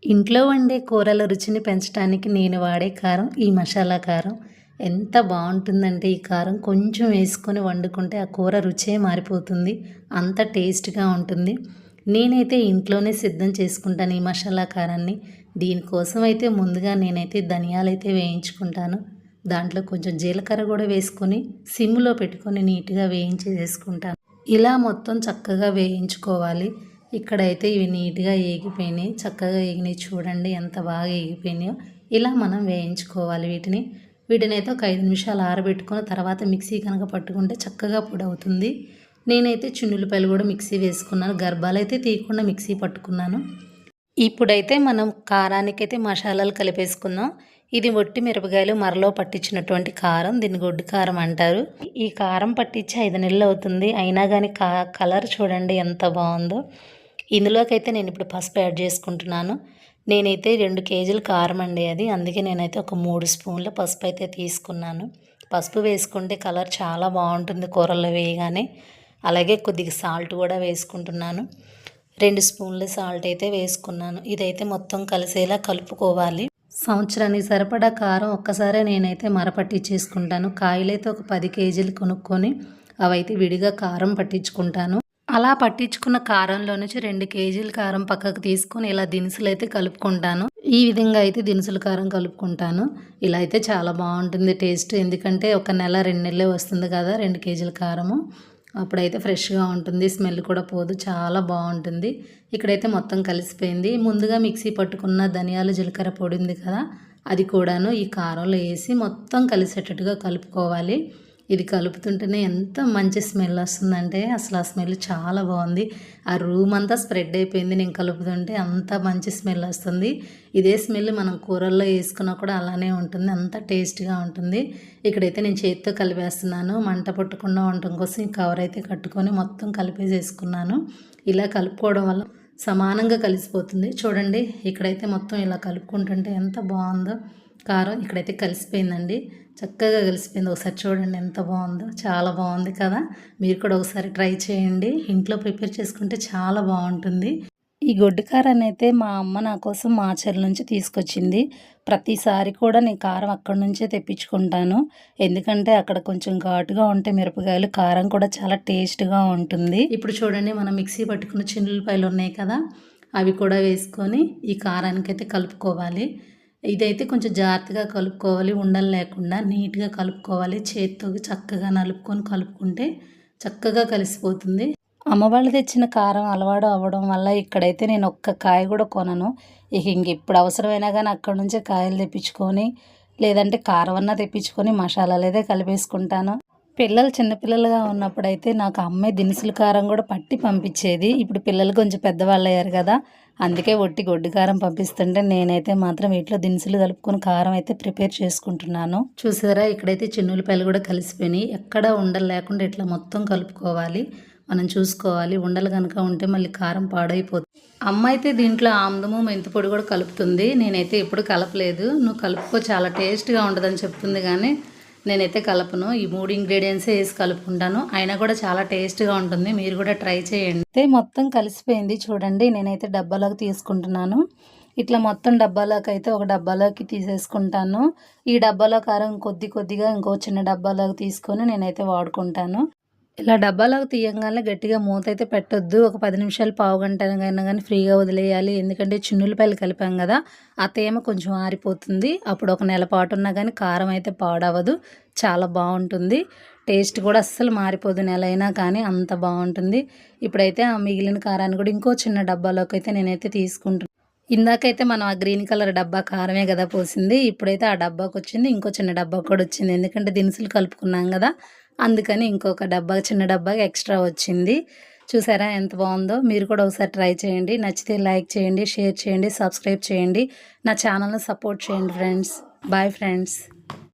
ఇంట్లో వండే కూరల రుచిని పెంచడానికి నేను వాడే కారం ఈ మసాలా కారం. ఎంత బావుంటుందంటే ఈ కారం కొంచెం వేసుకొని వండుకుంటే ఆ కూర రుచే మారిపోతుంది. అంత టేస్ట్‌గా ఉంటుంది. నేనైతే ఇంట్లోనే సిద్ధం చేసుకుంటాను ఈ మసాలా కారాన్ని. దీనికోసం అయితే ముందుగా నేనైతే ధనియాలైతే వేయించుకుంటాను. దాంట్లో కొంచెం జీలకర్ర కూడా వేసుకొని సిమ్‌లో పెట్టుకొని నీట్‌గా వేయించేసుకుంటాను. ఇలా మొత్తం చక్కగా వేయించుకోవాలి. ఇక్కడైతే ఇవి నీట్‌గా ఏగిపోయినాయి. చక్కగా ఏగినాయి చూడండి ఎంత బాగా ఏగిపోయినాయో. ఇలా మనం వేయించుకోవాలి వీటిని. వీటినైతే ఒక 5 నిమిషాలు ఆరబెట్టుకొని తర్వాత మిక్సీ కనుక పట్టుకుంటే చక్కగా పొడవుతుంది. నేనైతే చిన్నుల్లిపాయలు కూడా మిక్సీ వేసుకున్నాను. గర్భాలైతే తీయకుండా మిక్సీ పట్టుకున్నాను. ఇప్పుడైతే మనం కారానికైతే మసాలాలు కలిపేసుకుందాం. ఇది ఒట్టి మిరపకాయలు మరలో పట్టించినటువంటి కారం. దీన్ని గొడ్డు కారం అంటారు. ఈ కారం పట్టించి 5 నెలలు అవుతుంది. అయినా కానీ కలర్ చూడండి ఎంత బాగుందో. ఇందులోకైతే నేను ఇప్పుడు పసుపు యాడ్ చేసుకుంటున్నాను. నేనైతే 2 కేజీల కారం అండి అది. అందుకే నేనైతే ఒక 3 స్పూన్ల పసుపు అయితే తీసుకున్నాను. పసుపు వేసుకుంటే కలర్ చాలా బాగుంటుంది కూరల్లో వేయగానే. అలాగే కొద్దిగా సాల్ట్ కూడా వేసుకుంటున్నాను. 2 స్పూన్ల సాల్ట్ అయితే వేసుకున్నాను. ఇదైతే మొత్తం కలిసేలా కలుపుకోవాలి. సంవత్సరానికి సరిపడా కారం ఒక్కసారే నేనైతే మరపట్టించేసుకుంటాను. కాయలైతే ఒక 10 కేజీలు కొనుక్కొని అవైతే విడిగా కారం పట్టించుకుంటాను. అలా పట్టించుకున్న కారంలో నుంచి 2 కేజీల కారం పక్కకు తీసుకొని ఇలా దినుసులు అయితే కలుపుకుంటాను. ఈ విధంగా అయితే దినుసుల కారం కలుపుకుంటాను. ఇలా అయితే చాలా బాగుంటుంది టేస్ట్. ఎందుకంటే ఒక నెల 2 నెలలే వస్తుంది కదా 2 కేజీల కారము. అప్పుడైతే ఫ్రెష్గా ఉంటుంది. స్మెల్ కూడా పోదు. చాలా బాగుంటుంది. ఇక్కడైతే మొత్తం కలిసిపోయింది. ముందుగా మిక్సీ పట్టుకున్న ధనియాలు జీలకర్ర పొడి ఉంది కదా అది కూడాను ఈ కారంలో వేసి మొత్తం కలిసేటట్టుగా కలుపుకోవాలి. ఇది కలుపుతుంటేనే ఎంత మంచి స్మెల్ వస్తుందంటే అసలు ఆ స్మెల్ చాలా బాగుంది. ఆ రూమ్ అంతా స్ప్రెడ్ అయిపోయింది నేను కలుపుతుంటే. అంత మంచి స్మెల్ వస్తుంది. ఇదే స్మెల్ మనం కూరల్లో వేసుకున్నా కూడా అలానే ఉంటుంది. అంత టేస్ట్గా ఉంటుంది. ఇక్కడైతే నేను చేతితో కలిపేస్తున్నాను. మంట పట్టకుండా ఉండటం కోసం ఈ కవర్ అయితే కట్టుకొని మొత్తం కలిపేసేసుకున్నాను. ఇలా కలుపుకోవడం వల్ల సమానంగా కలిసిపోతుంది. చూడండి ఇక్కడైతే మొత్తం ఇలా కలుపుకుంటుంటే ఎంత బాగుందో. కారం ఇక్కడైతే కలిసిపోయిందండి. చక్కగా కలిసిపోయింది. ఒకసారి చూడండి ఎంత బాగుందో. చాలా బాగుంది కదా. మీరు కూడా ఒకసారి ట్రై చేయండి. ఇంట్లో ప్రిపేర్ చేసుకుంటే చాలా బాగుంటుంది. ఈ గొడ్డు కారాన్ని అయితే మా అమ్మ నా కోసం మాచర్ల నుంచి తీసుకొచ్చింది. ప్రతిసారి కూడా నేను కారం అక్కడి నుంచే తెప్పించుకుంటాను. ఎందుకంటే అక్కడ కొంచెం ఘాటుగా ఉంటే మిరపకాయలు కారం కూడా చాలా టేస్ట్గా ఉంటుంది. ఇప్పుడు చూడండి మనం మిక్సీ పట్టుకున్న చిన్నులపాయలు ఉన్నాయి కదా అవి కూడా వేసుకొని ఈ కారానికి అయితే కలుపుకోవాలి. ఇదైతే కొంచెం జాగ్రత్తగా కలుపుకోవాలి. ఉండలు లేకుండా నీట్గా కలుపుకోవాలి. చేతితో చక్కగా నలుపుకొని కలుపుకుంటే చక్కగా కలిసిపోతుంది. అమ్మ వాళ్ళు తెచ్చిన కారం అలవాటు అవ్వడం వల్ల ఇక్కడైతే నేను ఒక్క కాయ కూడా కొనను. ఇప్పుడు అవసరమైనా కానీ అక్కడ నుంచే కాయలు తెప్పించుకొని లేదంటే కారం అన్నా తెప్పించుకొని మసాలాలు అయితే కలిపేసుకుంటాను. పిల్లలు చిన్నపిల్లలుగా ఉన్నప్పుడైతే నాకు అమ్మే దినుసుల కారం కూడా పట్టి పంపించేది. ఇప్పుడు పిల్లలు కొంచెం పెద్దవాళ్ళు అయ్యారు కదా అందుకే ఒట్టి గొడ్డు కారం పంపిస్తుంటే నేనైతే మాత్రం వీటిలో దినుసులు కలుపుకొని కారం అయితే ప్రిపేర్ చేసుకుంటున్నాను. చూసారా ఇక్కడైతే చిన్నులపాయలు కూడా కలిసిపోయినాయి. ఎక్కడ ఉండలు లేకుండా ఇట్లా మొత్తం కలుపుకోవాలి. మనం చూసుకోవాలి. ఉండలు కనుక ఉంటే మళ్ళీ కారం పాడైపోతుంది. అమ్మ అయితే దీంట్లో ఆముదము మెంతి పొడి కూడా కలుపుతుంది. నేనైతే ఎప్పుడు కలపలేదు. నువ్వు కలుపుకో చాలా టేస్ట్గా ఉంటుందని చెప్తుంది కానీ నేనైతే కలపను. ఈ 3 ఇంగ్రీడియంట్సే వేసి కలుపుకుంటాను. అయినా కూడా చాలా టేస్ట్గా ఉంటుంది. మీరు కూడా ట్రై చేయండి. అయితే మొత్తం కలిసిపోయింది చూడండి. నేనైతే డబ్బాలోకి తీసుకుంటున్నాను. ఇట్లా మొత్తం డబ్బాలోకి అయితే ఒక డబ్బాలోకి తీసేసుకుంటాను. ఈ డబ్బాలో కారం కొద్దిగా ఇంకో చిన్న డబ్బాలోకి తీసుకొని నేనైతే వాడుకుంటాను. ఇలా డబ్బాలోకి తీయంగానే గట్టిగా మూత అయితే పెట్టొద్దు. ఒక 10 నిమిషాలు పావుగంట అయినా కానీ ఫ్రీగా వదిలేయాలి. ఎందుకంటే చిన్నులపాయలు కలిపాం కదా ఆ తేమ కొంచెం ఆరిపోతుంది. అప్పుడు ఒక నెల పాటు ఉన్నా కానీ కారం అయితే పాడవదు. చాలా బాగుంటుంది. టేస్ట్ కూడా అస్సలు మారిపోదు. నెల అయినా కానీ అంత బాగుంటుంది. ఇప్పుడైతే ఆ మిగిలిన కారాన్ని కూడా ఇంకో చిన్న డబ్బాలోకి అయితే నేనైతే తీసుకుంటున్నాను. ఇందాకైతే మనం ఆ గ్రీన్ కలర్ డబ్బా కారమే కదా పోసింది. ఇప్పుడైతే ఆ డబ్బాకి వచ్చింది. ఇంకో చిన్న డబ్బా కూడా వచ్చింది. ఎందుకంటే దినుసులు కలుపుకున్నాం కదా అందుకని ఇంకొక డబ్బా చిన్న డబ్బాకి ఎక్స్ట్రా వచ్చింది. చూసారా ఎంత బాగుందో. మీరు కూడా ఒకసారి ట్రై చేయండి. నచ్చితే లైక్ చేయండి, షేర్ చేయండి, సబ్స్క్రైబ్ చేయండి. నా ఛానల్ని సపోర్ట్ చేయండి ఫ్రెండ్స్. Bye friends.